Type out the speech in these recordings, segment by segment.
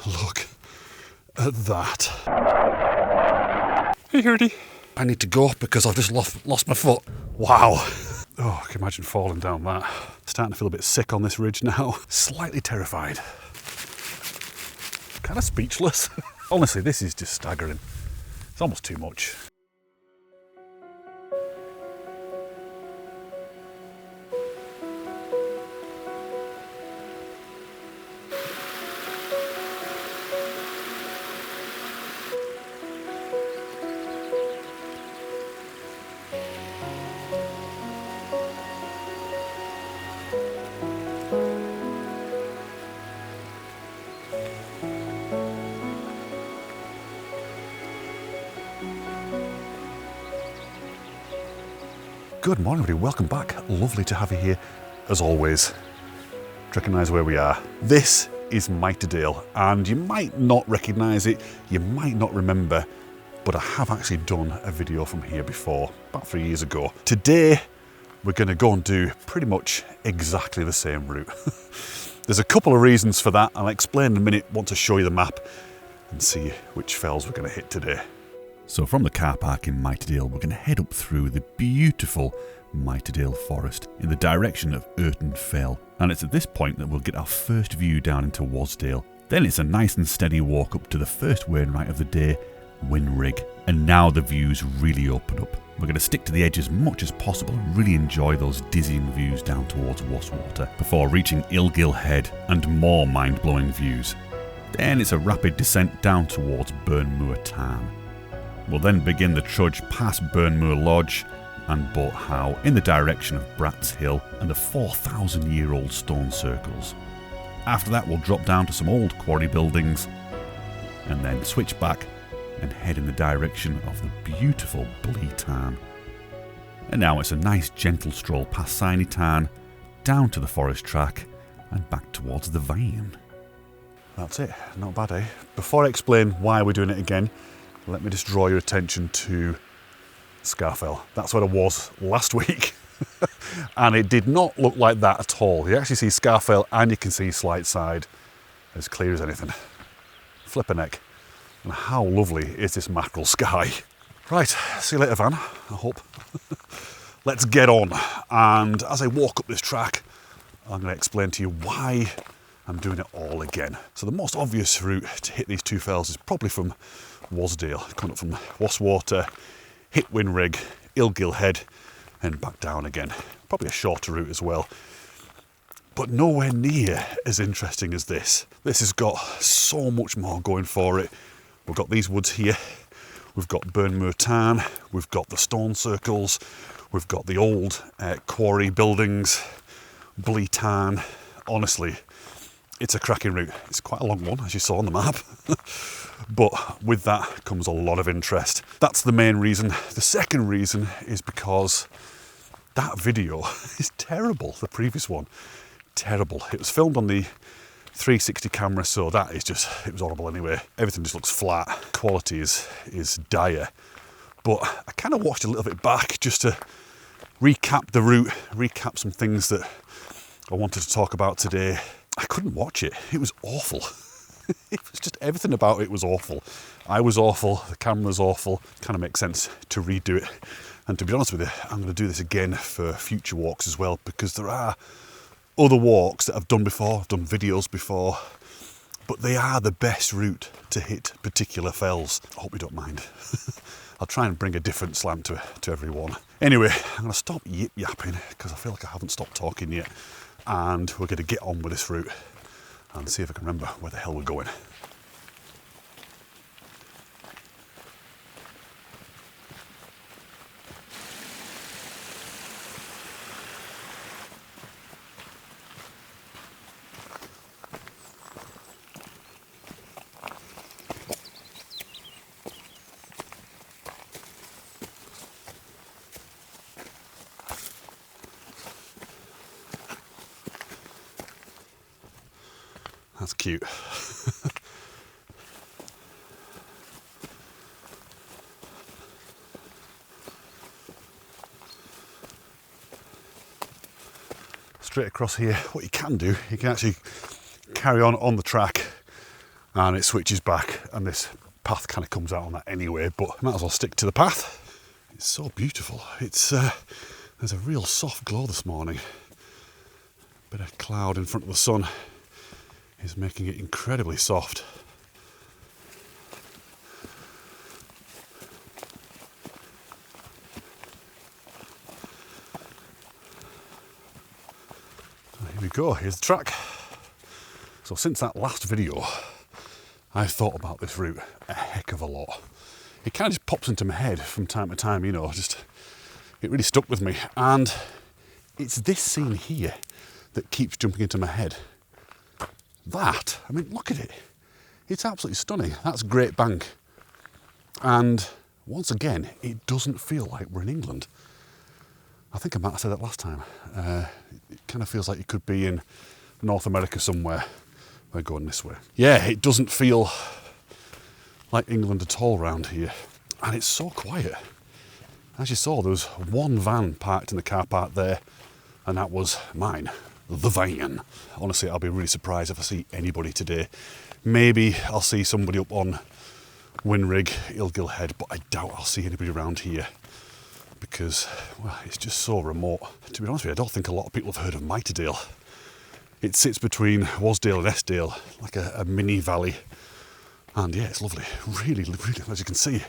Look at that. Hey, Gertie. I need to go because I've just lost my foot. Wow. Oh, I can imagine falling down that. Starting to feel a bit sick on this ridge now. Slightly terrified. Kind of speechless. Honestly, this is just staggering. It's almost too much. Good morning, everybody. Welcome back. Lovely to have you here, as always. Recognise where we are. This is Miterdale, and you might not recognise it, you might not remember, but I have actually done a video from here before, about 3 years ago. Today, we're going to go and do pretty much exactly the same route. There's a couple of reasons for that, and I'll explain in a minute. Want to show you the map and see which fells we're going to hit today. So from the car park in Miterdale, we're going to head up through the beautiful Miterdale forest in the direction of Urton Fell. And it's at this point that we'll get our first view down into Wasdale. Then it's a nice and steady walk up to the first Wainwright of the day, Whin. And now the views really open up. We're going to stick to the edge as much as possible and really enjoy those dizzying views down towards Wastwater before reaching Illgill Head and more mind-blowing views. Then it's a rapid descent down towards Burnmoor Tarn. We'll then begin the trudge past Burnmoor Lodge and Boat Howe in the direction of Brat's Hill and the 4,000-year-old stone circles. After that, we'll drop down to some old quarry buildings and then switch back and head in the direction of the beautiful Blee Tarn. And now it's a nice gentle stroll past Siney Tarn, down to the forest track and back towards the Vine. That's it, not bad, eh? Before I explain why we're doing it again, let me just draw your attention to Scarfell. That's where I was last week. And it did not look like that at all. You actually see Scarfell and you can see Slight Side as clear as anything. Flippin' heck. And how lovely is this mackerel sky? Right, see you later, Van, I hope. Let's get on. And as I walk up this track, I'm going to explain to you why I'm doing it all again. So the most obvious route to hit these two fells is probably from Wasdale, coming up from Wastwater, hit Whin, Illgill Head, and back down again. Probably a shorter route as well, but nowhere near as interesting as this. This has got so much more going for it. We've got these woods here, we've got Burnmoor Tarn, we've got the stone circles, we've got the old quarry buildings, Blee Tarn. Honestly, it's a cracking route. It's quite a long one, as you saw on the map. But with that comes a lot of interest. That's the main reason. The second reason is because that video is terrible. The previous one, terrible. It was filmed on the 360 camera, so that is just, it was horrible anyway. Everything just looks flat. Quality is dire. But I kind of watched a little bit back just to recap the route, recap some things that I wanted to talk about today. I couldn't watch it. It was awful. It was just, everything about it was awful. I was awful, the camera was awful. Kind of makes sense to redo it. And to be honest with you, I'm going to do this again for future walks as well, because there are other walks that I've done before, I've done videos before, but they are the best route to hit particular fells. I hope you don't mind. I'll try and bring a different slant to everyone. Anyway, I'm going to stop yip-yapping because I feel like I haven't stopped talking yet. And we're going to get on with this route and see if I can remember where the hell we're going. That's cute. Straight across here, what you can do, you can actually carry on the track and it switches back, and this path kind of comes out on that anyway, but I might as well stick to the path. It's so beautiful. It's there's a real soft glow this morning. Bit of cloud in front of the sun is making it incredibly soft. Here we go, here's the track. So since that last video, I've thought about this route a heck of a lot. It kind of just pops into my head from time to time, you know, it really stuck with me. And it's this scene here that keeps jumping into my head. That, I mean, look at it. It's absolutely stunning. That's Great Bank. And once again, it doesn't feel like we're in England. I think I might have said that last time. It kind of feels like you could be in North America somewhere. We're going this way. Yeah, it doesn't feel like England at all around here. And it's so quiet. As you saw, there was one van parked in the car park there, and that was mine, the van. Honestly, I'll be really surprised if I see anybody today. Maybe I'll see somebody up on Whin, Rigg, Illgill Head, but I doubt I'll see anybody around here because, well, it's just so remote. To be honest with you, I don't think a lot of people have heard of Miterdale. It sits between Wasdale and Esdale, like a mini valley. And yeah, it's lovely. Really, really, as you can see,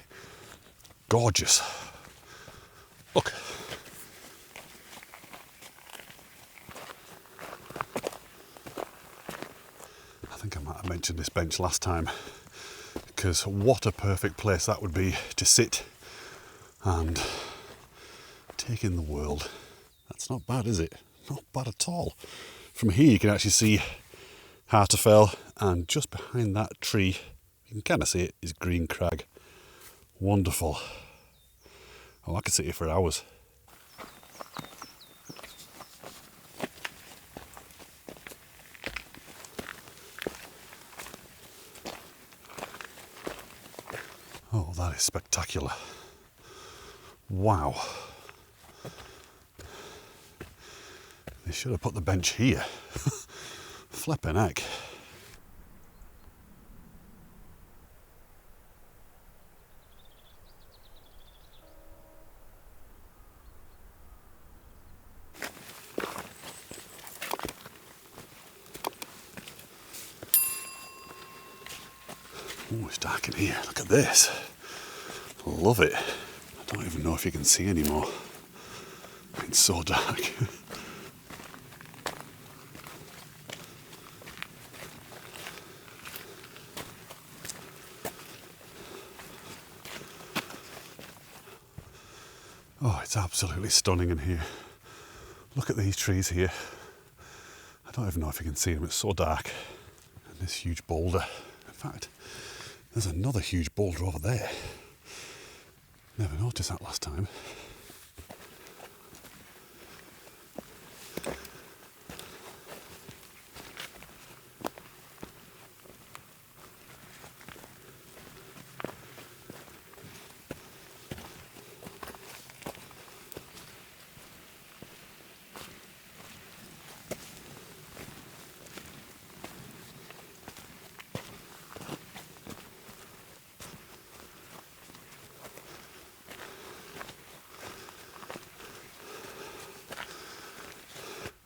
gorgeous. Look. I think I might have mentioned this bench last time, because what a perfect place that would be to sit and take in the world. That's not bad, is it? Not bad at all. From here you can actually see Harterfell, and just behind that tree, you can kind of see it, is Green Crag. Wonderful. Oh, I could sit here for hours. Oh, that is spectacular. Wow. They should have put the bench here. Flippin' heck. Oh, it's dark in here. Look at this. Love it. I don't even know if you can see anymore. It's so dark. Oh, it's absolutely stunning in here. Look at these trees here. I don't even know if you can see them, it's so dark. And this huge boulder. In fact, there's another huge boulder over there. Never noticed that last time.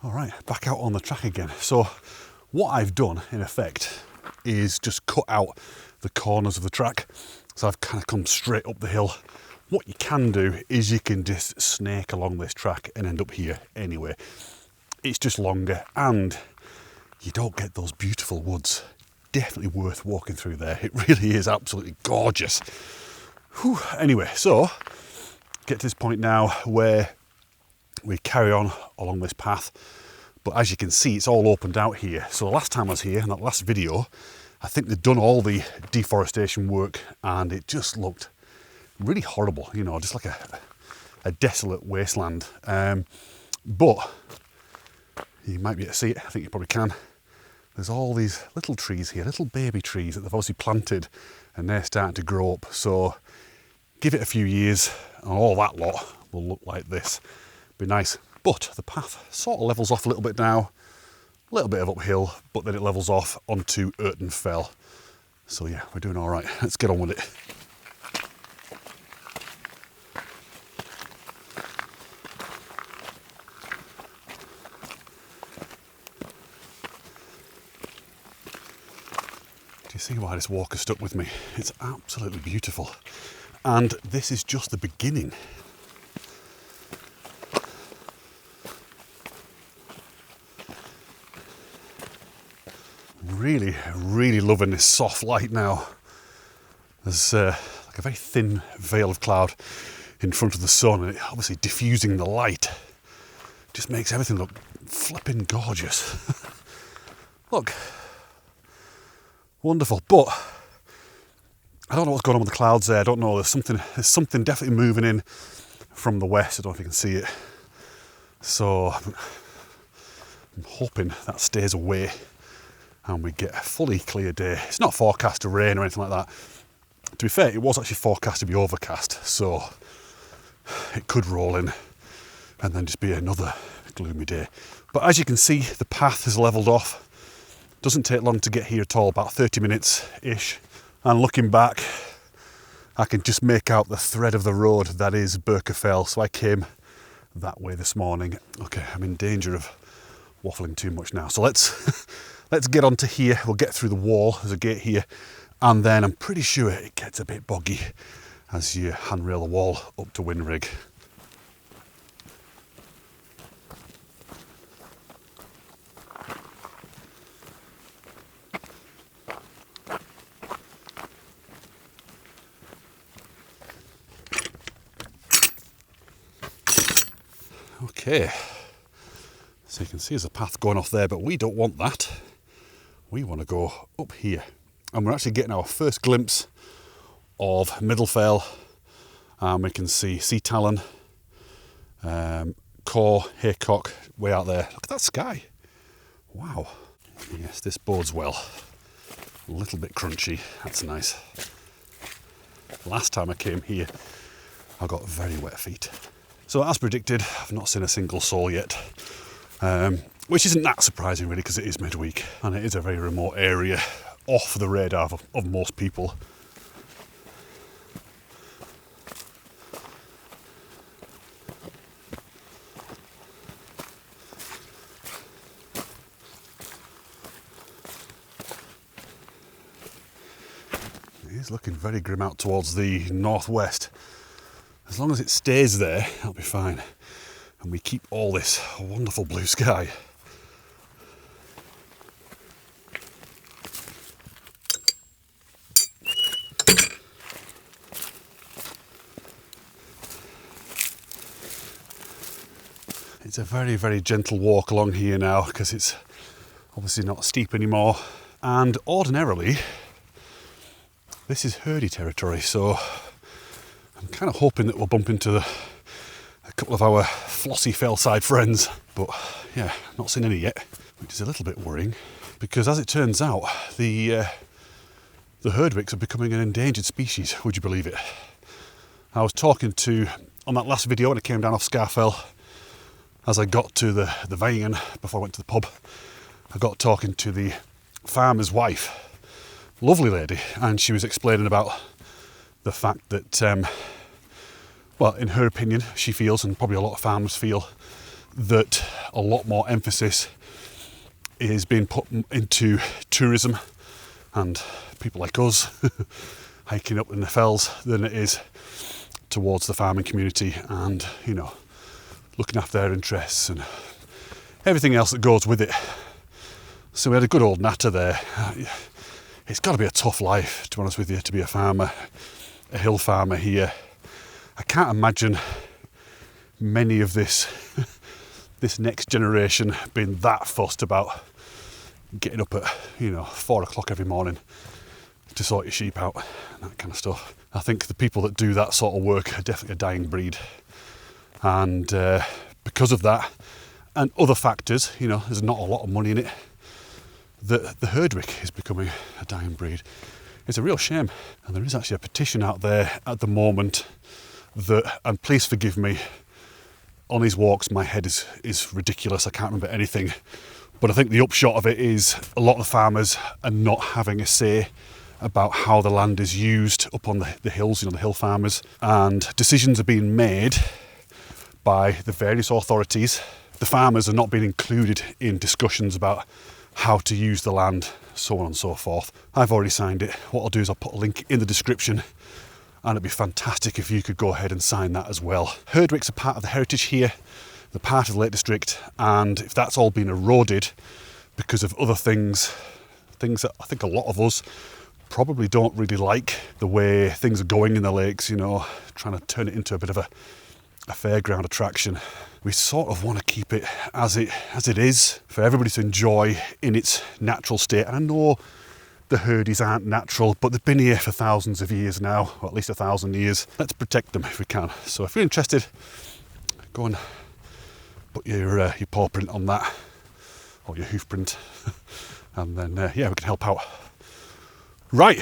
All right, back out on the track again. So what I've done, in effect, is just cut out the corners of the track. So I've kind of come straight up the hill. What you can do is you can just snake along this track and end up here anyway. It's just longer and you don't get those beautiful woods. Definitely worth walking through there. It really is absolutely gorgeous. Whew. Anyway, so get to this point now where we carry on along this path, but as you can see, it's all opened out here. So the last time I was here, in that last video, I think they'd done all the deforestation work and it just looked really horrible, you know, just like a desolate wasteland. But you might be able to see it, I think you probably can. There's all these little trees here, little baby trees that they've obviously planted and they're starting to grow up. So give it a few years and all that lot will look like this. Be nice. But the path sort of levels off a little bit now, a little bit of uphill, but then it levels off onto Urton Fell. So yeah, we're doing all right. Let's get on with it. Do you see why this walk has stuck with me? It's absolutely beautiful. And this is just the beginning. Really, really loving this soft light now. There's like a very thin veil of cloud in front of the sun, and it obviously diffusing the light just makes everything look flipping gorgeous. Look, wonderful. But I don't know what's going on with the clouds there. I don't know. There's something definitely moving in from the west. I don't know if you can see it. So I'm hoping that stays away and we get a fully clear day. It's not forecast to rain or anything like that. To be fair, it was actually forecast to be overcast, so it could roll in and then just be another gloomy day. But as you can see, the path has levelled off. Doesn't take long to get here at all, about 30 minutes-ish. And looking back, I can just make out the thread of the road that is Birkefell. So I came that way this morning. Okay, I'm in danger of waffling too much now. So let's get onto here. We'll get through the wall. There's a gate here. And then I'm pretty sure it gets a bit boggy as you handrail the wall up to Whin Rigg. Okay, so you can see there's a path going off there, but we don't want that. We want to go up here. And we're actually getting our first glimpse of Miterdale. We can see Sea Talon, Core, Haycock, way out there. Look at that sky. Wow. Yes, this bodes well. A little bit crunchy. That's nice. Last time I came here, I got very wet feet. So as predicted, I've not seen a single soul yet, which isn't that surprising really, because it is midweek and it is a very remote area off the radar of most people. It is looking very grim out towards the northwest. As long as it stays there, that'll be fine. And we keep all this wonderful blue sky. It's a very, very gentle walk along here now because it's obviously not steep anymore. And ordinarily, this is herdy territory, so I'm kind of hoping that we'll bump into a couple of our flossy fellside friends. But yeah, not seen any yet, which is a little bit worrying because as it turns out, the herdwicks are becoming an endangered species, would you believe it? I was talking to, on that last video when I came down off Scarfell, as I got to the Vine before I went to the pub, I got talking to the farmer's wife, lovely lady, and she was explaining about the fact that, well, in her opinion, she feels, and probably a lot of farmers feel, that a lot more emphasis is being put into tourism and people like us hiking up in the fells than it is towards the farming community and, you know, looking after their interests and everything else that goes with it. So we had a good old natter there. It's got to be a tough life, to be honest with you, to be a farmer, a hill farmer here. I can't imagine many of this next generation being that fussed about getting up at, you know, 4 o'clock every morning to sort your sheep out and that kind of stuff. I think the people that do that sort of work are definitely a dying breed. And because of that and other factors, you know, there's not a lot of money in it, the herdwick is becoming a dying breed. It's a real shame. And there is actually a petition out there at the moment that, and please forgive me, on these walks my head is ridiculous, I can't remember anything, but I think the upshot of it is a lot of the farmers are not having a say about how the land is used up on the hills, the hill farmers, and decisions are being made by the various authorities. The farmers are not being included in discussions about how to use the land, so on and so forth. I've already signed it. What I'll do is I'll put a link in the description, and it'd be fantastic if you could go ahead and sign that as well. Herdwicks are part of the heritage here, they're part of the Lake District, and if that's all been eroded because of other things that I think a lot of us probably don't really like, the way things are going in the lakes, trying to turn it into a bit of a fairground attraction. We sort of want to keep it as it is, for everybody to enjoy in its natural state. And I know the herdies aren't natural, but they've been here for thousands of years now, or at least 1,000 years. Let's protect them if we can. So if you're interested, go and put your paw print on that, or your hoof print, and then we can help out. Right,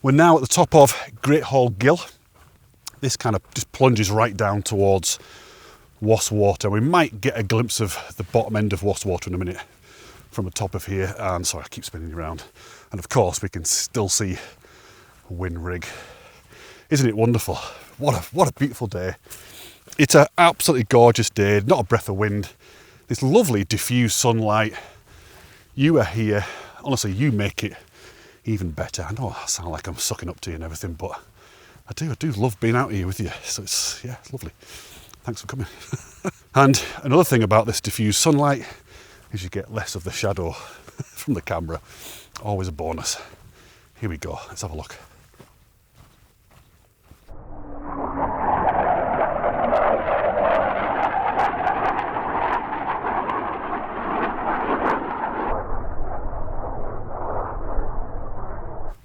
we're now at the top of Great Hall Gill. This kind of just plunges right down towards Wastwater. We might get a glimpse of the bottom end of Wastwater in a minute from the top of here. And sorry, I keep spinning around. And of course, we can still see Whin Rigg. Isn't it wonderful? What a beautiful day. It's an absolutely gorgeous day, not a breath of wind. This lovely diffused sunlight. You are here. Honestly, you make it even better. I know I sound like I'm sucking up to you and everything, but I do love being out here with you. So it's lovely. Thanks for coming. And another thing about this diffused sunlight is you get less of the shadow from the camera. Always a bonus. Here we go. Let's have a look.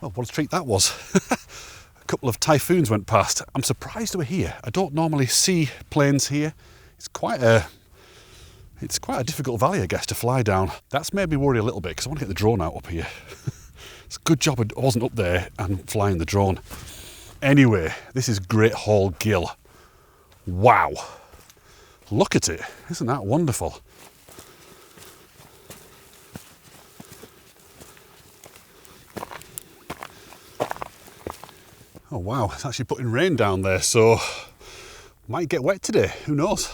Well, what a treat that was. A couple of typhoons went past. I'm surprised they were here. I don't normally see planes here. It's quite a difficult valley, I guess, to fly down. That's made me worry a little bit because I want to get the drone out up here. It's a good job I wasn't up there and flying the drone. Anyway, this is Great Hall Gill. Wow. Look at it. Isn't that wonderful? Oh wow, it's actually putting rain down there, so might get wet today, who knows?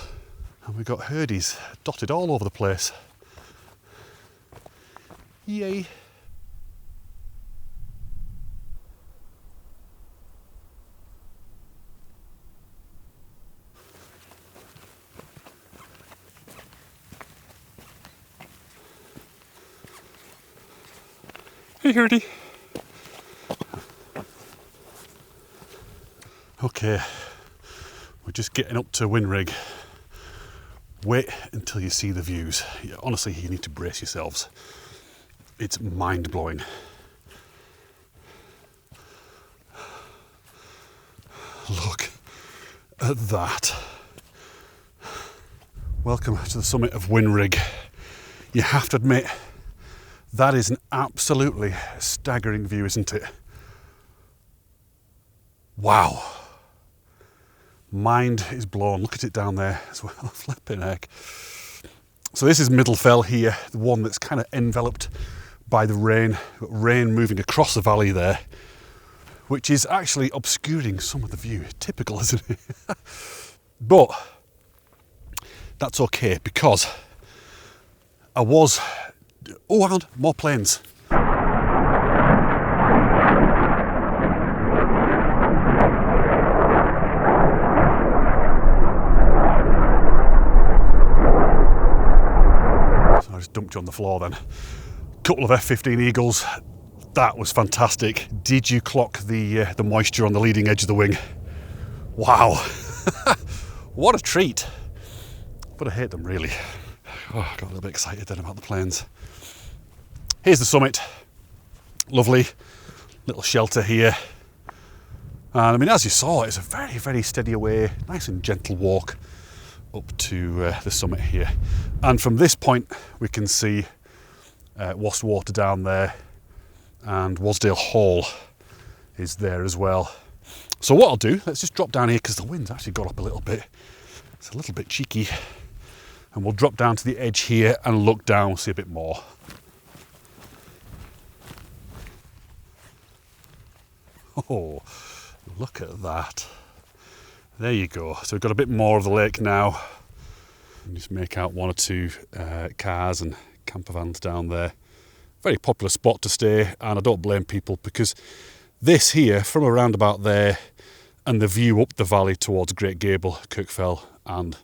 And we've got herdies dotted all over the place. Yay. Hey herdie. Okay, we're just getting up to Whin Rigg. Wait until you see the views. Honestly, you need to brace yourselves. It's mind-blowing. Look at that. Welcome to the summit of Whin Rigg. You have to admit, that is an absolutely staggering view, isn't it? Wow. Mind is blown. Look at it down there as well. Flipping heck. So this is Middle Fell here, the one that's kind of enveloped by the rain. Got rain moving across the valley there, which is actually obscuring some of the view. Typical, isn't it? But that's okay because I was... Oh, hang on, more planes. I just dumped you on the floor then. Couple of F-15 Eagles. That was fantastic. Did you clock the moisture on the leading edge of the wing? Wow. What a treat. But I hate them really. Oh, I got a little bit excited then about the planes. Here's the summit. Lovely little shelter here. And I mean, as you saw, it's a very, very steady away, nice and gentle walk up to the summit here. And from this point, we can see Wastwater down there, and Wasdale Hall is there as well. So what I'll do, let's just drop down here because the wind's actually got up a little bit. It's a little bit cheeky. And we'll drop down to the edge here and look down, see a bit more. Oh, look at that. There you go. So we've got a bit more of the lake now. You just make out one or two cars and camper vans down there. Very popular spot to stay, and I don't blame people, because this here, from around about there, and the view up the valley towards Great Gable, Kirkfell and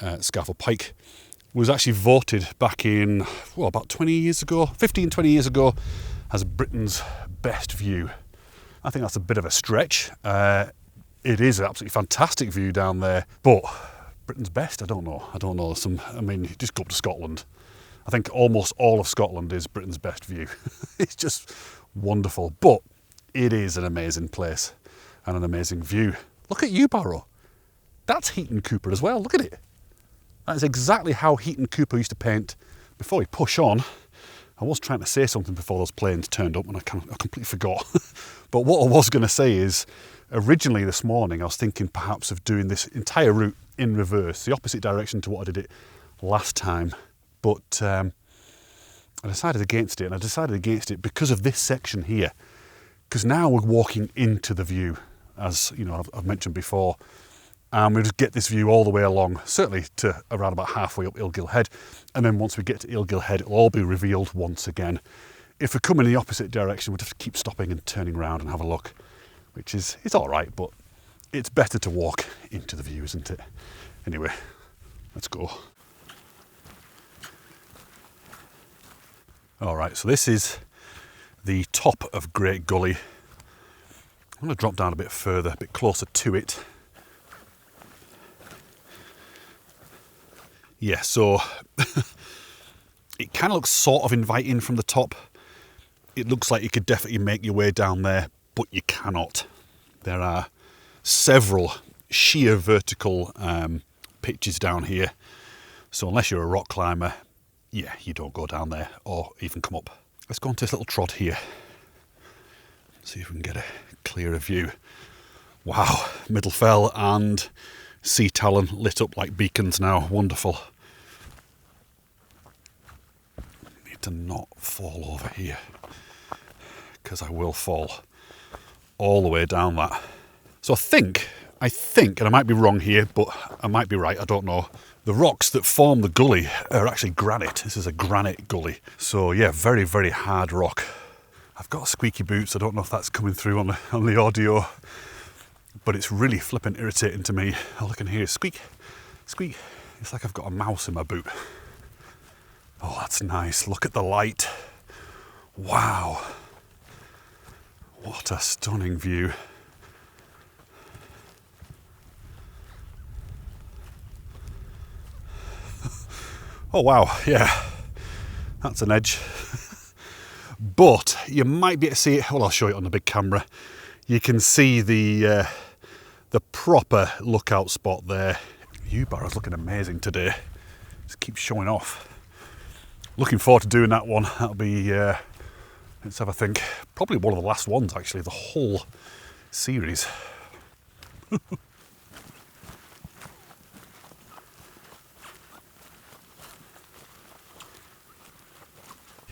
Scafell Pike, was actually voted back in, well, about 20 years ago, 15, 20 years ago, as Britain's best view. I think that's a bit of a stretch. It is an absolutely fantastic view down there, but Britain's best, I don't know. I mean, just go up to Scotland. I think almost all of Scotland is Britain's best view. It's just wonderful, but it is an amazing place and an amazing view. Look at Barrow. That's Heaton Cooper as well, look at it. That is exactly how Heaton Cooper used to paint. Before we push on, I was trying to say something before those planes turned up and I completely forgot. But what I was going to say is, originally this morning I was thinking perhaps of doing this entire route in reverse, the opposite direction to what I did it last time. But I decided against it, and I decided against it because of this section here. Because now we're walking into the view, as you know, I've mentioned before. And we'll just get this view all the way along, certainly to around about halfway up Illgill Head. And then once we get to Illgill Head, it'll all be revealed once again. If we come in the opposite direction, we'll have to keep stopping and turning around and have a look, which is, it's all right, but it's better to walk into the view, isn't it? Anyway, let's go. All right, so this is the top of Great Gully. I'm going to drop down a bit further, a bit closer to it. Yeah, so it kind of looks sort of inviting from the top. It looks like you could definitely make your way down there, but you cannot. There are several sheer vertical pitches down here. So unless you're a rock climber, yeah, you don't go down there or even come up. Let's go on to this little trot here. See if we can get a clearer view. Wow, Middle Fell and Sea Talon lit up like beacons now. Wonderful. Need to not fall over here, because I will fall all the way down that. So I think, and I might be wrong here, but I might be right, I don't know. The rocks that form the gully are actually granite. This is a granite gully. So yeah, very, very hard rock. I've got squeaky boots. I don't know if that's coming through on the audio, but it's really flipping irritating to me. All I can hear is squeak, squeak. It's like I've got a mouse in my boot. Oh, that's nice. Look at the light. Wow. What a stunning view. Oh wow, yeah, that's an edge. But you might be able to see it, well, I'll show it on the big camera. You can see the proper lookout spot there. Barrow's looking amazing today. Just keeps showing off. Looking forward to doing that one. That'll be, let's have a think, probably one of the last ones actually, the whole series.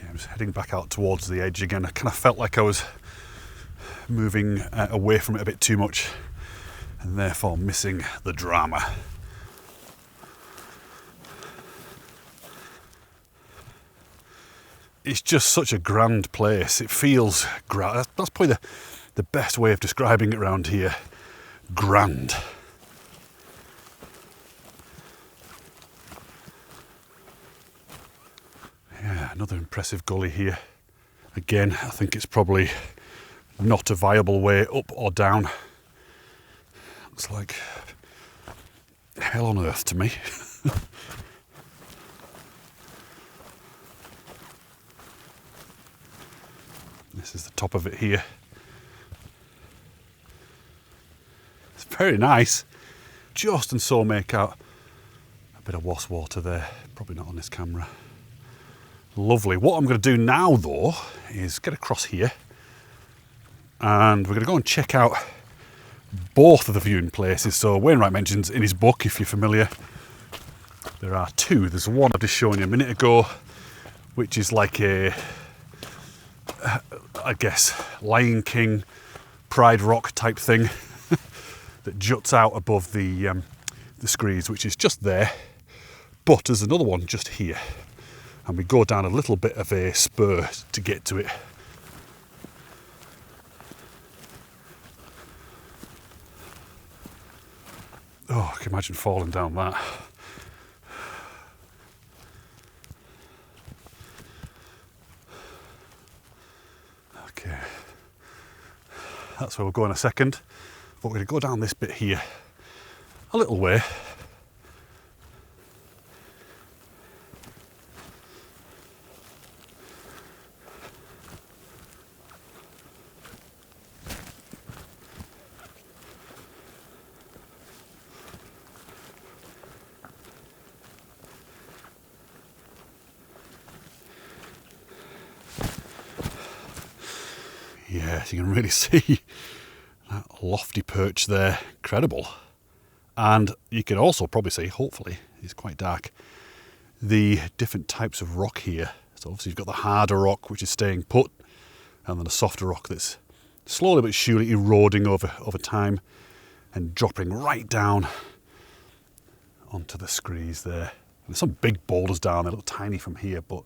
I'm just heading back out towards the edge again. I kind of felt like I was moving away from it a bit too much and therefore missing the drama. It's just such a grand place. It feels grand. That's probably the best way of describing it around here. Grand. Yeah, another impressive gully here. Again, I think it's probably not a viable way up or down. Looks like hell on earth to me. This is the top of it here. It's very nice. Just and so make out a bit of wasp water there. Probably not on this camera. Lovely. What I'm going to do now though is get across here and we're going to go and check out both of the viewing places. So Wainwright mentions in his book, if you're familiar, there are two. There's one I've just shown you a minute ago, which is like a, I guess, Lion King pride rock type thing that juts out above the screes, which is just there. But there's another one just here, and we go down a little bit of a spur to get to it. Oh, I can imagine falling down that. Okay, that's where we'll go in a second, but we're going to go down this bit here a little way. Yes, you can really see that lofty perch there. Incredible. And you can also probably see, hopefully, it's quite dark, the different types of rock here. So obviously you've got the harder rock, which is staying put, and then a softer rock that's slowly but surely eroding over time and dropping right down onto the screes there. And there's some big boulders down. They look tiny from here, but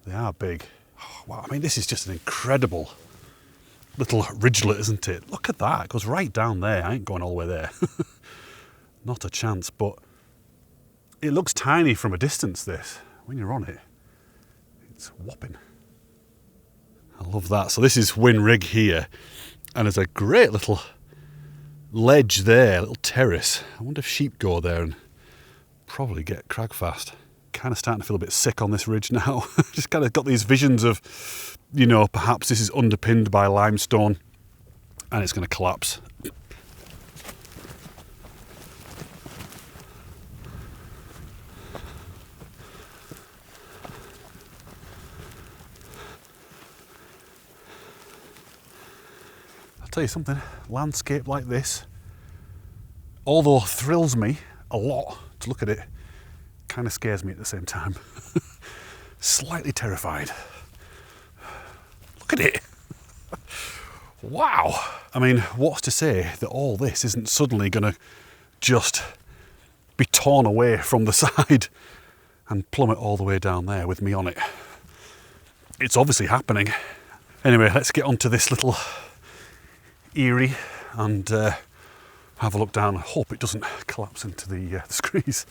they are big. Oh, wow, I mean, this is just an incredible little ridgelet, isn't it? Look at that, it goes right down there. I ain't going all the way there. Not a chance, but it looks tiny from a distance, this. When you're on it, it's whopping. I love that. So this is Whin Rigg here, and there's a great little ledge there, a little terrace. I wonder if sheep go there and probably get crag fast. Kind of starting to feel a bit sick on this ridge now. Just kind of got these visions of, you know, perhaps this is underpinned by limestone and it's going to collapse. I'll tell you something, landscape like this, although thrills me a lot to look at it, kind of scares me at the same time. Slightly terrified. Look at it. Wow. I mean, what's to say that all this isn't suddenly going to just be torn away from the side and plummet all the way down there with me on it. It's obviously happening. Anyway, let's get onto this little eyrie and have a look down. I hope it doesn't collapse into the screes.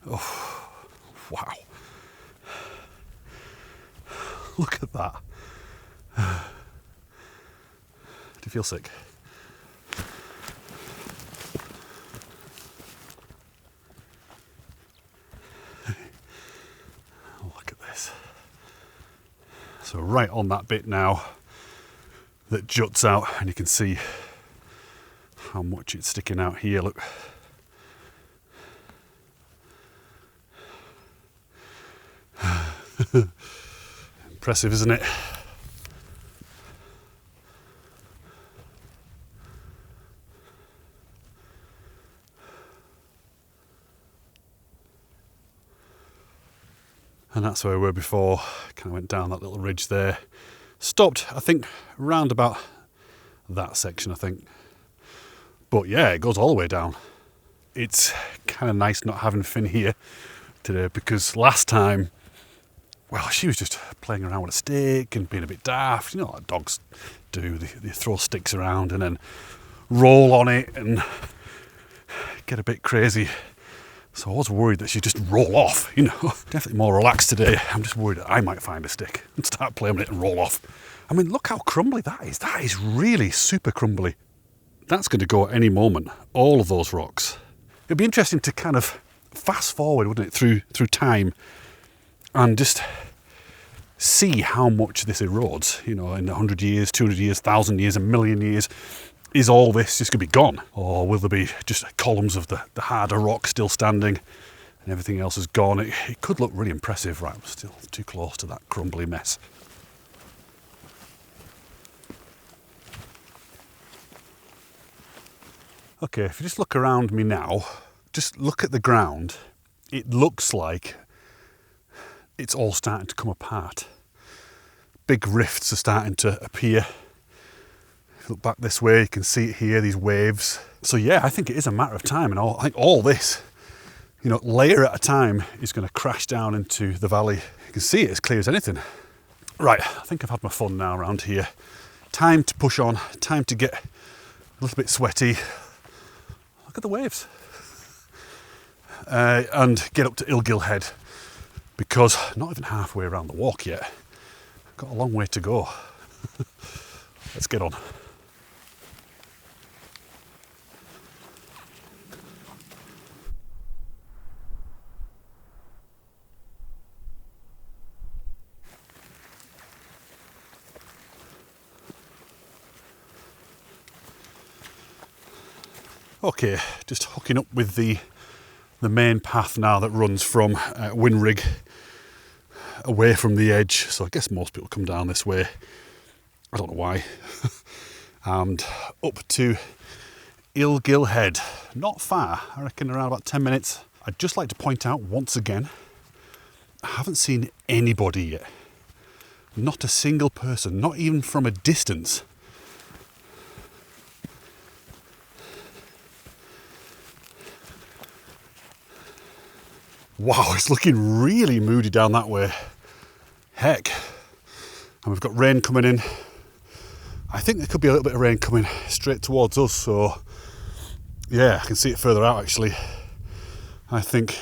Oh, wow. Look at that. Do you feel sick? Look at this. So right on that bit now that juts out, and you can see how much it's sticking out here. Look. Impressive, isn't it? And that's where we were before. Kind of went down that little ridge there. Stopped, I think, round about that section, I think. But yeah, it goes all the way down. It's kind of nice not having Finn here today, because last time, well, she was just playing around with a stick and being a bit daft. You know what dogs do. They throw sticks around and then roll on it and get a bit crazy. So I was worried that she'd just roll off, you know. Definitely more relaxed today. I'm just worried that I might find a stick and start playing with it and roll off. I mean, look how crumbly that is. That is really super crumbly. That's going to go at any moment, all of those rocks. It'd be interesting to kind of fast forward, wouldn't it, through time and just see how much this erodes, you know, in 100 years, 200 years, 1,000 years, a million years. Is all this just going to be gone? Or will there be just columns of the harder rock still standing and everything else is gone? It could look really impressive. Right, I'm still too close to that crumbly mess. Okay, if you just look around me now, just look at the ground. It looks like it's all starting to come apart. Big rifts are starting to appear Look back this way, you can see it here, these waves. So yeah, I think it is a matter of time, and I think all this, you know, layer at a time is going to crash down into the valley. You can see it as clear as anything. Right, I think I've had my fun now around here. Time to push on, time to get a little bit sweaty. Look at the waves. And get up to Illgill Head, because not even halfway around the walk yet. Got a long way to go. Let's get on. Okay, just hooking up with the main path now that runs from Whin away from the edge. So I guess most people come down this way. I don't know why. And up to Illgill Head. Not far, I reckon around about 10 minutes. I'd just like to point out once again, I haven't seen anybody yet. Not a single person, not even from a distance. Wow, it's looking really moody down that way. Heck. And we've got rain coming in. I think there could be a little bit of rain coming straight towards us, so yeah, I can see it further out actually. I think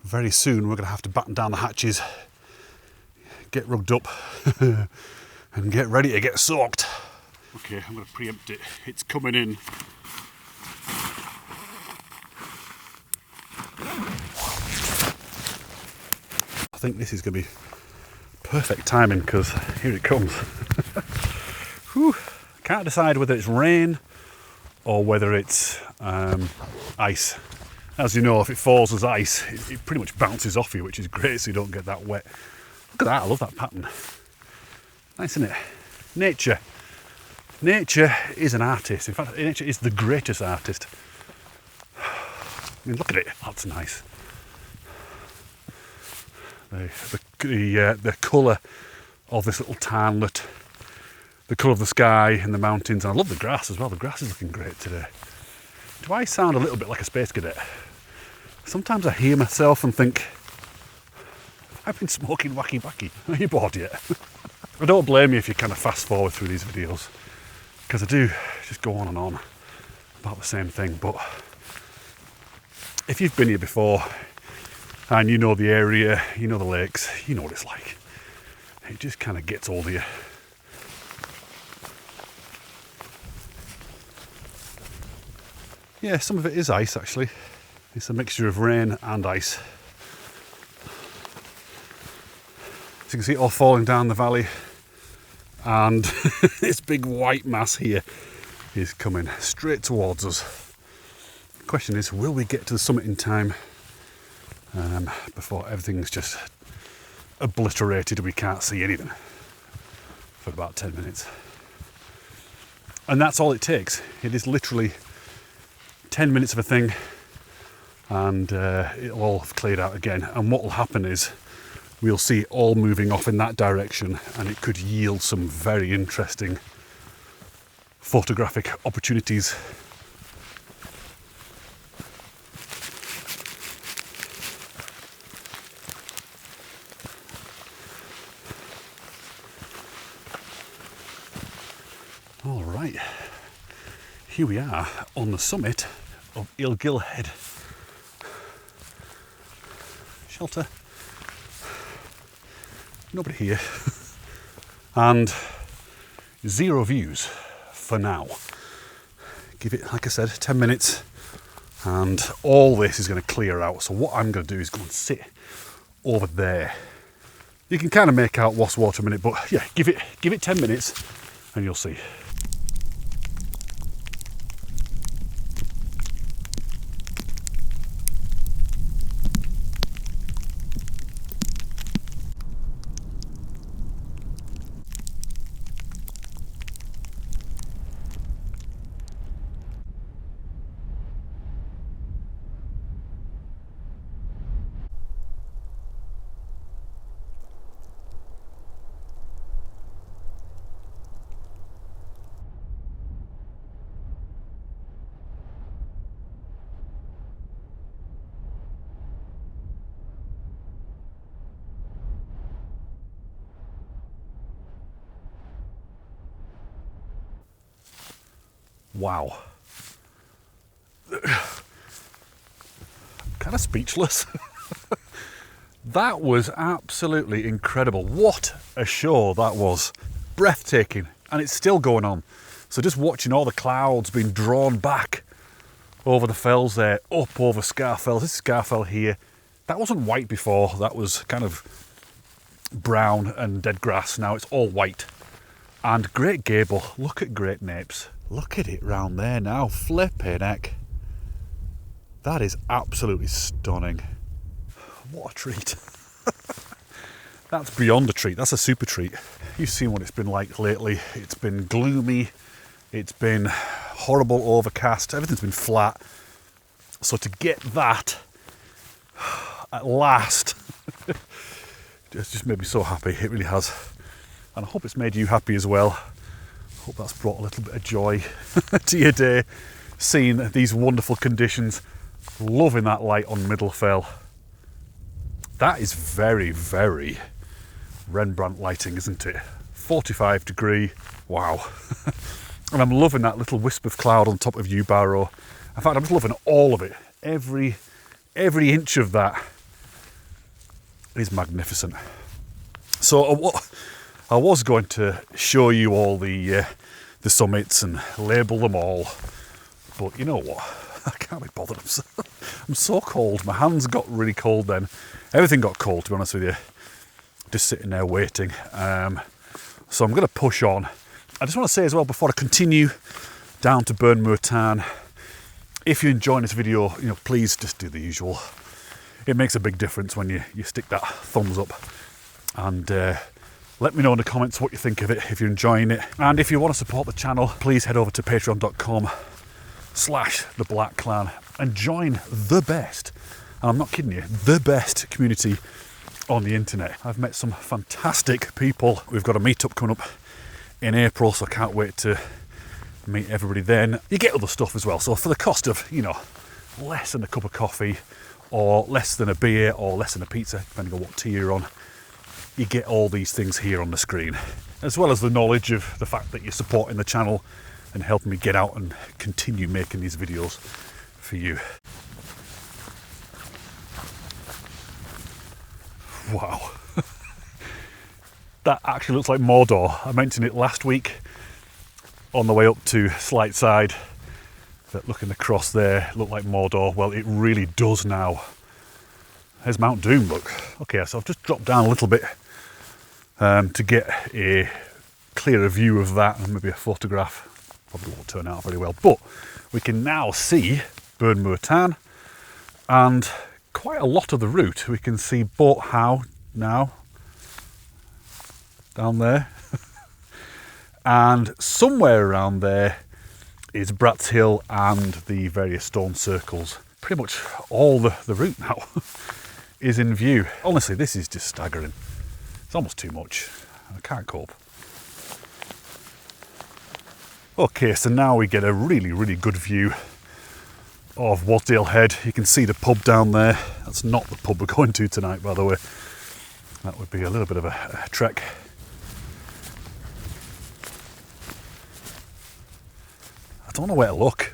very soon we're going to have to batten down the hatches, get rugged up and get ready to get soaked. Okay, I'm going to preempt it. It's coming in. I think this is going to be perfect timing because here it comes. Whew. Can't decide whether it's rain or whether it's ice. As you know, if it falls as ice, it pretty much bounces off you, which is great so you don't get that wet. Look at that, I love that pattern. Nice, isn't it? Nature. Nature is an artist. In fact, nature is the greatest artist. I mean, look at it. That's nice. The colour of this little townlet, the colour of the sky and the mountains, and I love the grass as well. The grass is looking great today. Do I sound a little bit like a space cadet? Sometimes I hear myself and think, I've been smoking wacky backy. Are you bored yet? I don't blame you if you kind of fast forward through these videos, because I do just go on and on about the same thing. But if you've been here before and you know the area, you know the lakes, you know what it's like. It just kind of gets hold of you. Yeah, some of it is ice actually. It's a mixture of rain and ice. So you can see it all falling down the valley, and this big white mass here is coming straight towards us. The question is, will we get to the summit in time before everything's just obliterated and we can't see anything for about 10 minutes? And that's all it takes. It is literally 10 minutes of a thing, and it'll all have cleared out again. And what will happen is we'll see it all moving off in that direction, and it could yield some very interesting photographic opportunities. All right, here we are on the summit of Illgill Head. Shelter. Nobody here. And zero views for now. Give it, like I said, 10 minutes and all this is going to clear out. So what I'm going to do is go and sit over there. You can kind of make out what's water a minute, but yeah, give it 10 minutes and you'll see. Wow. Kind of speechless. That was absolutely incredible. What a show that was. Breathtaking. And it's still going on. So just watching all the clouds being drawn back over the fells there, up over Scarfell. This is Scarfell here. That wasn't white before. That was kind of brown and dead grass. Now it's all white. And Great Gable. Look at Great Napes. Look at it round there now. Flipping heck. That is absolutely stunning. What a treat. That's beyond a treat. That's a super treat. You've seen what it's been like lately. It's been gloomy. It's been horrible overcast. Everything's been flat. So to get that at last, it's just made me so happy. It really has. And I hope it's made you happy as well. I hope that's brought a little bit of joy to your day. Seeing these wonderful conditions. Loving that light on Middlefell. That is very, very Rembrandt lighting, isn't it? 45 degree. Wow. And I'm loving that little wisp of cloud on top of Yew Barrow. In fact, I'm just loving all of it. Every inch of that is magnificent. So I was going to show you all the summits and label them all, but you know what? I can't be bothered. I'm so cold. My hands got really cold then. Everything got cold, to be honest with you. Just sitting there waiting. So I'm going to push on. I just want to say as well, before I continue down to Burnmoor Tarn, if you're enjoying this video, please just do the usual. It makes a big difference when you stick that thumbs up. And let me know in the comments what you think of it, if you're enjoying it. And if you want to support the channel, please head over to patreon.com/theblackclan and join the best, and I'm not kidding you, the best community on the internet. I've met some fantastic people. We've got a meetup coming up in April, so I can't wait to meet everybody then. You get other stuff as well, so for the cost of, less than a cup of coffee, or less than a beer, or less than a pizza, depending on what tier you're on, you get all these things here on the screen, as well as the knowledge of the fact that you're supporting the channel and helping me get out and continue making these videos for you. Wow. That actually looks like Mordor. I mentioned it last week on the way up to Slight Side, that looking across there looked like Mordor. Well, it really does now. There's Mount Doom, look. Okay, so I've just dropped down a little bit to get a clearer view of that, and maybe a photograph. Probably won't turn out very well, but we can now see Burnmoor Tarn and quite a lot of the route. We can see Boat Howe now down there, and somewhere around there is Brat's Hill and the various stone circles. Pretty much all the route now is in view. Honestly, this is just staggering. It's almost too much. I can't cope. Okay, so now we get a really, really good view of Wasdale Head. You can see the pub down there. That's not the pub we're going to tonight, by the way. That would be a little bit of a trek. I don't know where to look.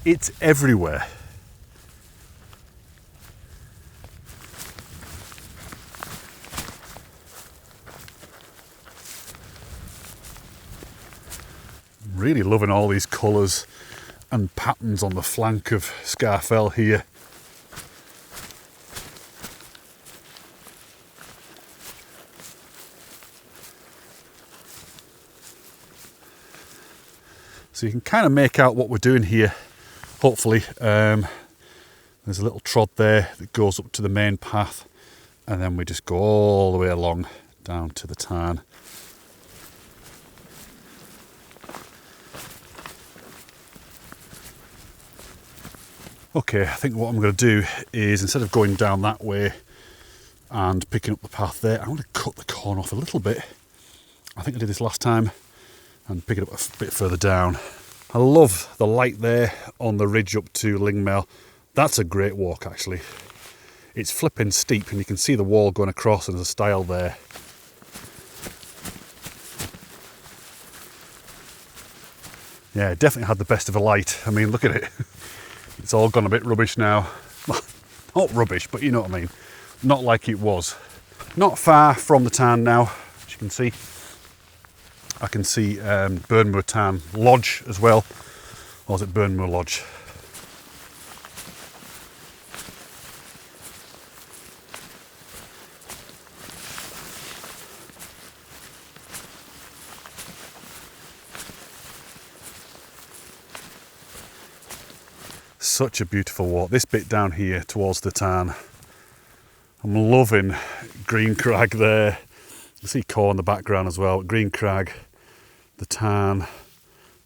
It's everywhere. Really loving all these colours and patterns on the flank of Scarfell here. So you can kind of make out what we're doing here, hopefully. There's a little trod there that goes up to the main path, and then we just go all the way along down to the tarn. Okay, I think what I'm going to do is, instead of going down that way and picking up the path there, I'm going to cut the corn off a little bit. I think I did this last time, and pick it up a bit further down. I love the light there on the ridge up to Lingmel. That's a great walk, actually. It's flipping steep, and you can see the wall going across, and there's a stile there. Yeah, definitely had the best of a light. I mean, look at it. It's all gone a bit rubbish now. Not rubbish, but you know what I mean. Not like it was. Not far from the tarn now, as you can see. I can see Burnmoor Tarn Lodge as well. Or is it Burnmoor Lodge? Such a beautiful walk. This bit down here towards the tarn. I'm loving Green Crag there. You see Core in the background as well. Green Crag, the tarn,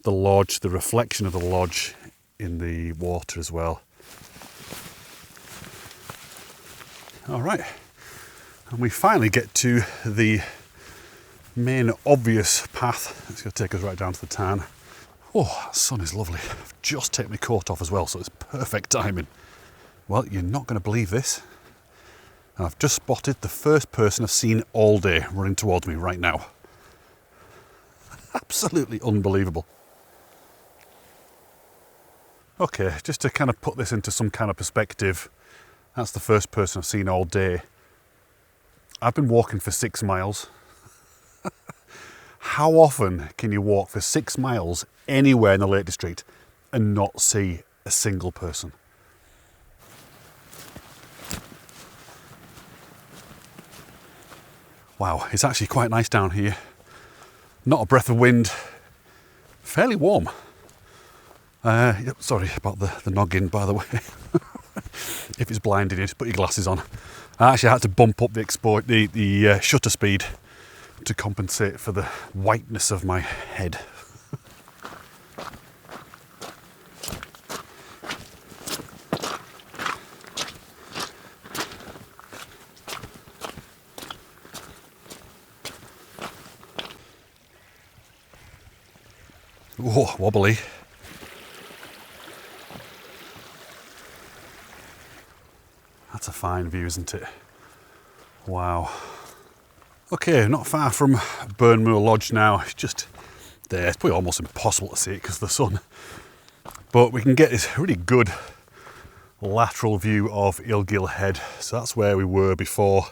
the lodge, the reflection of the lodge in the water as well. All right, and we finally get to the main obvious path. It's going to take us right down to the tarn. Oh, that sun is lovely. I've just taken my coat off as well, so it's perfect timing. Well, you're not going to believe this. I've just spotted the first person I've seen all day running towards me right now. Absolutely unbelievable. Okay, just to kind of put this into some kind of perspective, that's the first person I've seen all day. I've been walking for 6 miles. How often can you walk for 6 miles anywhere in the Lake District and not see a single person? Wow, it's actually quite nice down here. Not a breath of wind, fairly warm. Sorry about the noggin, by the way. If it's blinding you, just put your glasses on. I actually had to bump up the shutter speed to compensate for the whiteness of my head. Oh, wobbly. That's a fine view, isn't it? Wow. Okay, not far from Burnmoor Lodge now. It's just there. It's probably almost impossible to see it because of the sun. But we can get this really good lateral view of Illgill Head. So that's where we were before,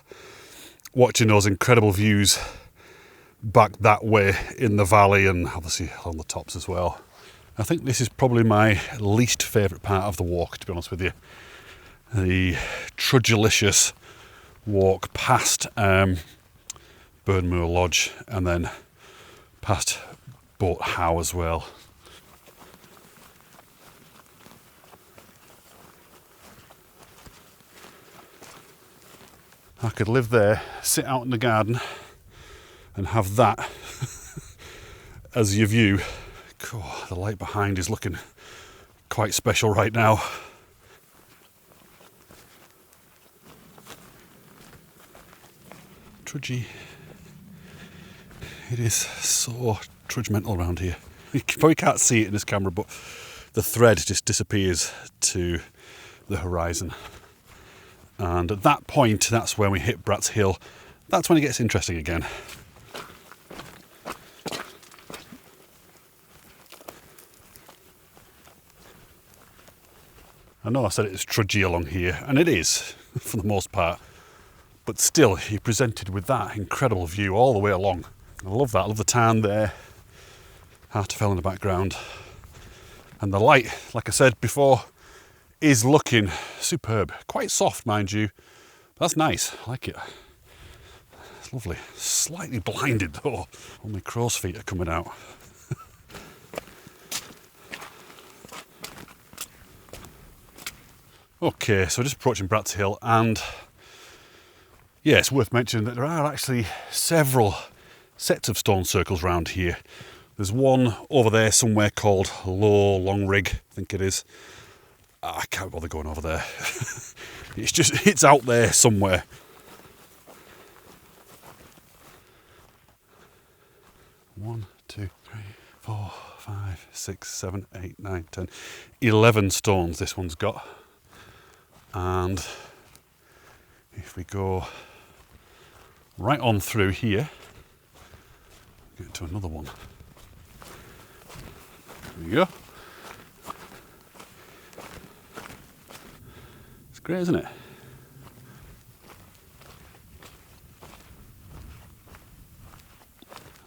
watching those incredible views back that way in the valley and obviously on the tops as well. I think this is probably my least favourite part of the walk, to be honest with you. The trudulicious walk past Burnmoor Lodge and then past Boat Howe as well. I could live there, sit out in the garden and have that as your view. God, the light behind is looking quite special right now. Trudgy. It is so trudgemental around here. You probably can't see it in this camera, but the thread just disappears to the horizon. And at that point, that's when we hit Brat's Hill. That's when it gets interesting again. I know I said it was trudgy along here, and it is, for the most part. But still, you're presented with that incredible view all the way along. I love that. I love the tarn there. Hartefell in the background. And the light, like I said before, is looking superb. Quite soft, mind you. But that's nice. I like it. It's lovely. Slightly blinded, though. All my crow's feet are coming out. Okay, so just approaching Brat's Hill, and yeah, it's worth mentioning that there are actually several sets of stone circles around here. There's one over there somewhere called Long Rigg, I think it is. I can't bother going over there. It's out there somewhere. One, 2, 3, 4, 5, 6, 7, 8, 9, 10, 11 stones this one's got. And if we go right on through here, get to another one. There you go. It's great, isn't it?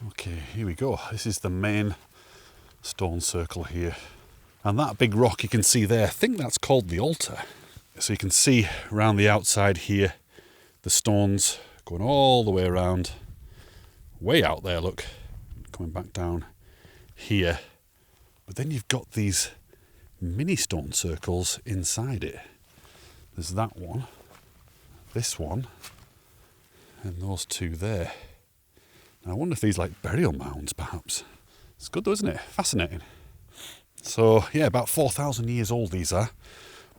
Okay, here we go. This is the main stone circle here. And that big rock you can see there, I think that's called the altar. So you can see around the outside here, the stones going all the way around, way out there, look, coming back down here. But then you've got these mini stone circles inside it. There's that one, this one, and those two there. Now I wonder if these are like burial mounds, perhaps. It's good though, isn't it? Fascinating. So yeah, about 4,000 years old these are,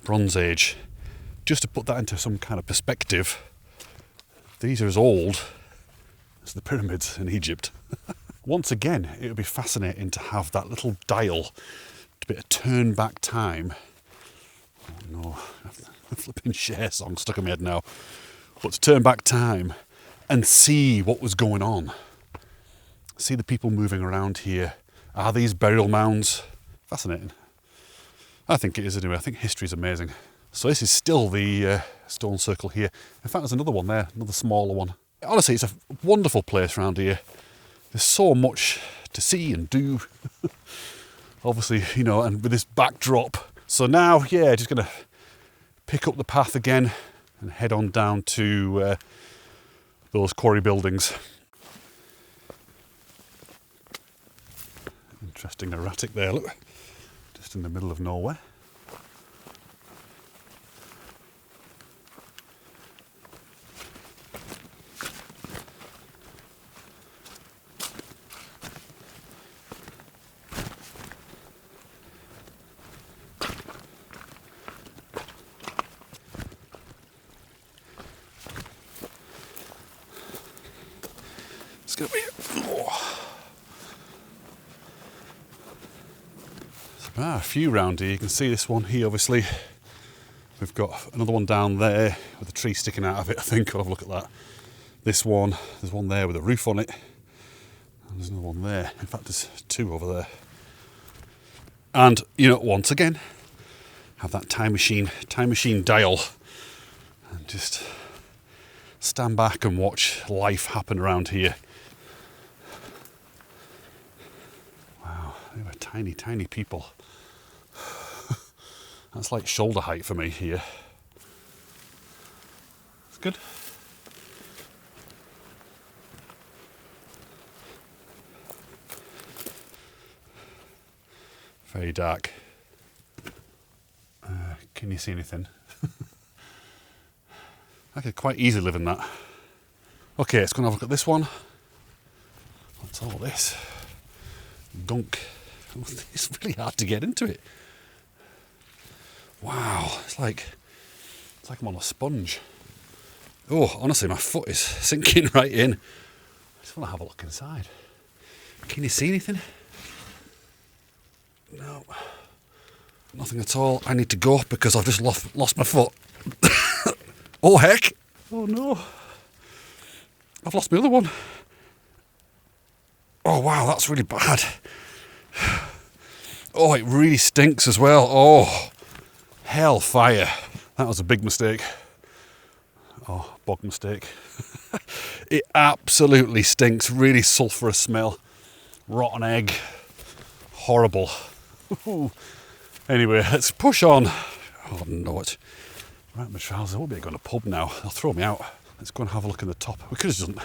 Bronze Age. Just to put that into some kind of perspective, these are as old as the pyramids in Egypt. Once again, it would be fascinating to have that little dial to be able to turn back time. Oh no, the flipping Cher song stuck in my head now. But to turn back time and see what was going on. See the people moving around here. Are these burial mounds? Fascinating. I think it is anyway. I think history is amazing. So this is still the stone circle here. In fact, there's another one there, another smaller one. Honestly, it's a wonderful place around here. There's so much to see and do. Obviously, you know, and with this backdrop. So now, yeah, just going to pick up the path again and head on down to those quarry buildings. Interesting erratic there, look. Just in the middle of nowhere. It's going to be... Oh. A few round here. You can see this one here, obviously. We've got another one down there with a tree sticking out of it, I think. I'll have a look at that. This one, there's one there with a roof on it. And there's another one there. In fact, there's two over there. And, you know, once again, have that time machine dial. And just stand back and watch life happen around here. Wow, they were tiny, tiny people. That's like shoulder height for me here. It's good. Very dark. Can you see anything? I could quite easily live in that. Okay, let's go and have a look at this one. What's all this? Gunk. It's really hard to get into it. Wow, it's like I'm on a sponge. Oh, honestly, my foot is sinking right in. I just want to have a look inside. Can you see anything? No, nothing at all. I need to go because I've just lost my foot. Oh heck! Oh no, I've lost my other one. Oh wow, that's really bad. Oh, it really stinks as well. Oh. Hellfire. That was a big mistake. Oh, bog mistake. It absolutely stinks. Really sulphurous smell. Rotten egg. Horrible. Anyway, let's push on. Oh, no, what? Right, my trousers. We'll be going to pub now. They'll throw me out. Let's go and have a look in the top. We could have done.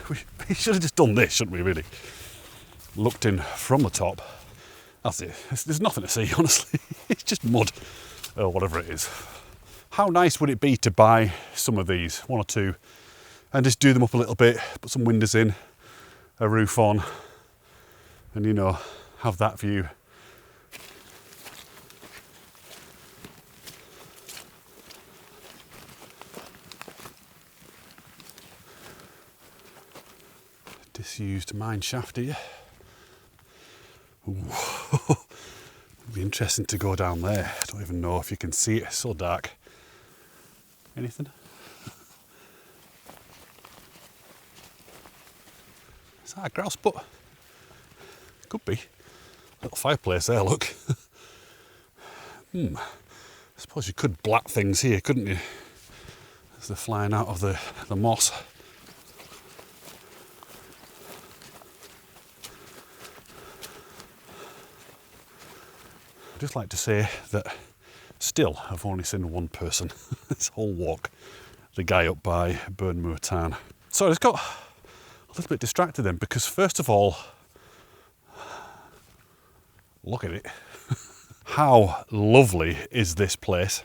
We should have just done this, shouldn't we, really? Looked in from the top. That's it. There's nothing to see, honestly. It's just mud. Or whatever it is. How nice would it be to buy some of these, one or two, and just do them up a little bit, put some windows in, a roof on, and, you know, have that view. Disused mine shaft here. Ooh. It'd be interesting to go down there. I don't even know if you can see it. It's so dark. Anything? Is that a grouse butt? Could be. Little fireplace there, look. I suppose you could blat things here, couldn't you? As they're flying out of the moss. I'd just like to say that still I've only seen one person this whole walk, the guy up by Burnmoor Tarn. So I just got a little bit distracted then, because first of all, look at it. How lovely is this place?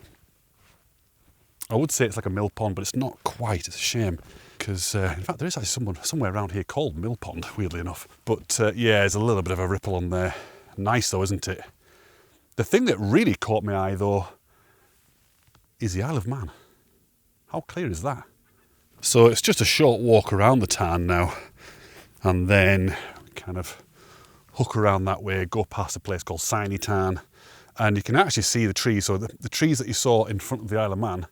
I would say it's like a mill pond, but it's not quite. It's a shame, because in fact there is actually somewhere around here called Mill Pond, weirdly enough. But yeah, there's a little bit of a ripple on there. Nice though, isn't it? The thing that really caught my eye though is the Isle of Man. How clear is that? So it's just a short walk around the tarn now, and then kind of hook around that way, go past a place called Signy Tarn, and you can actually see the trees. So the trees that you saw in front of the Isle of Man,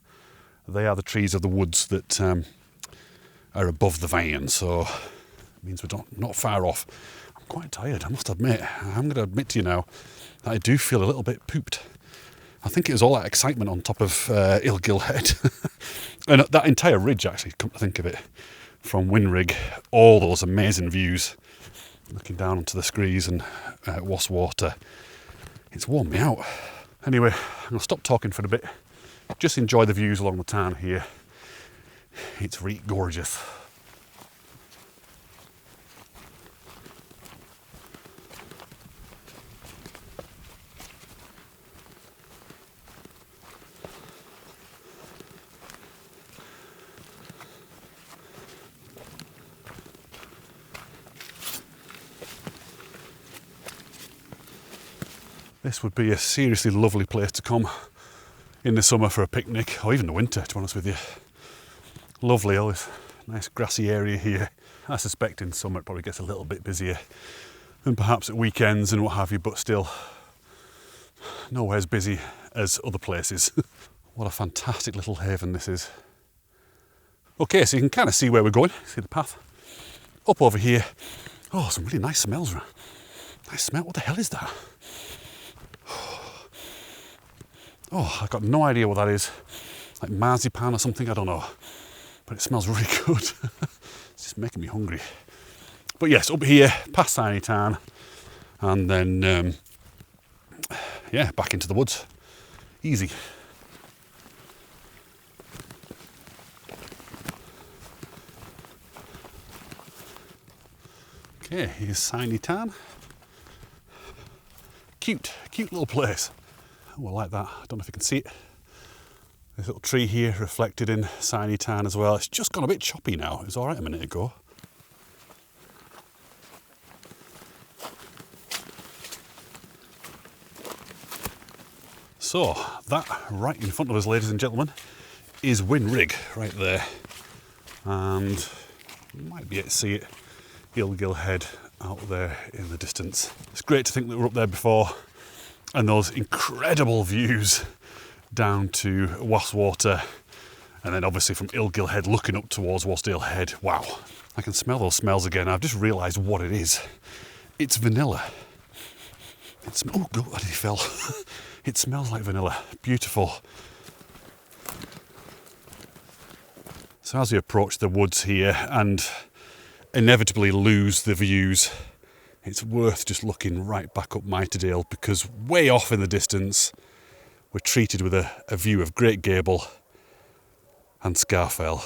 they are the trees of the woods that are above the Van. So it means we're not far off. I'm quite tired, I must admit. I'm going to admit to you now that I do feel a little bit pooped. I think it was all that excitement on top of Illgill Head. And that entire ridge, actually, come to think of it, from Rigg, all those amazing views, looking down onto the Screes and Water. It's worn me out. Anyway, I'm going to stop talking for a bit. Just enjoy the views along the tarn here. It's really gorgeous. This would be a seriously lovely place to come in the summer for a picnic, or even the winter, to be honest with you. Lovely, all this nice grassy area here. I suspect in summer it probably gets a little bit busier than perhaps at weekends and what have you, but still nowhere as busy as other places. What a fantastic little haven this is. Okay, so you can kind of see where we're going. See the path up over here. Oh, some really nice smells. Nice smell. What the hell is that? Oh, I've got no idea what that is. Like marzipan or something, I don't know. But it smells really good. It's just making me hungry. But yes, up here, past Signy Tarn, and then, yeah, back into the woods. Easy. Okay, here's Signy Tarn. Cute little place. Oh, I like that. I don't know if you can see it. This little tree here reflected in Signy Tarn as well. It's just gone a bit choppy now. It was all right a minute ago. So that right in front of us, ladies and gentlemen, is Rigg right there. And you might be able to see it, Illgill Head out there in the distance. It's great to think that we're up there before. And those incredible views down to Water, and then obviously from Illgill Head looking up towards Wasdale Head. Wow, I can smell those smells again. I've just realised what it is. It's vanilla. Oh God, he fell. It smells like vanilla. Beautiful. So as we approach the woods here and inevitably lose the views, it's worth just looking right back up Miterdale, because way off in the distance we're treated with a view of Great Gable and Scarfell.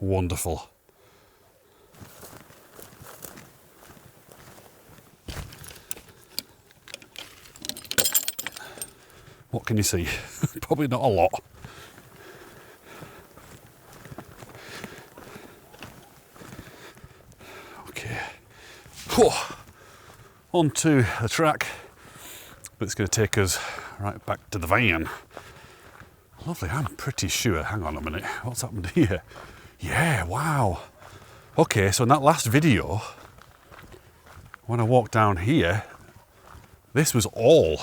Wonderful. What can you see? Probably not a lot. Okay. Whew. Onto the track, but it's going to take us right back to the van. Lovely, I'm pretty sure. Hang on a minute, what's happened here? Yeah, wow. Okay, so in that last video, when I walked down here, this was all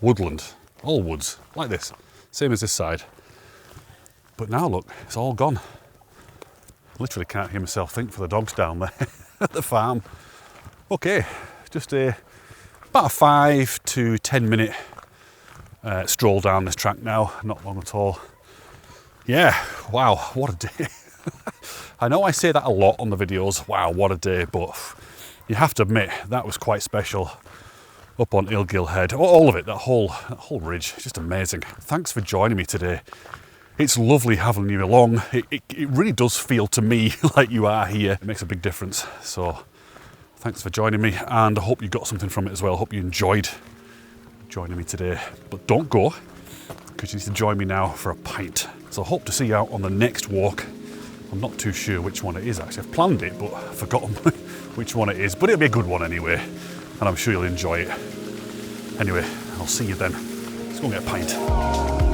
woodland, all woods, like this, same as this side. But now look, it's all gone. Literally can't hear myself think for the dogs down there at the farm. Okay. Just a About a 5 to 10 minute stroll down this track now, not long at all. Yeah, wow, what a day. I know I say that a lot on the videos, wow, what a day, but you have to admit, that was quite special up on Illgill Head. All of it, that whole ridge, just amazing. Thanks for joining me today. It's lovely having you along. It really does feel to me like you are here. It makes a big difference. So thanks for joining me, and I hope you got something from it as well. I hope you enjoyed joining me today. But don't go, because you need to join me now for a pint. So I hope to see you out on the next walk. I'm not too sure which one it is actually. I've planned it, but I've forgotten which one it is. But it'll be a good one anyway, and I'm sure you'll enjoy it. Anyway, I'll see you then. Let's go and get a pint.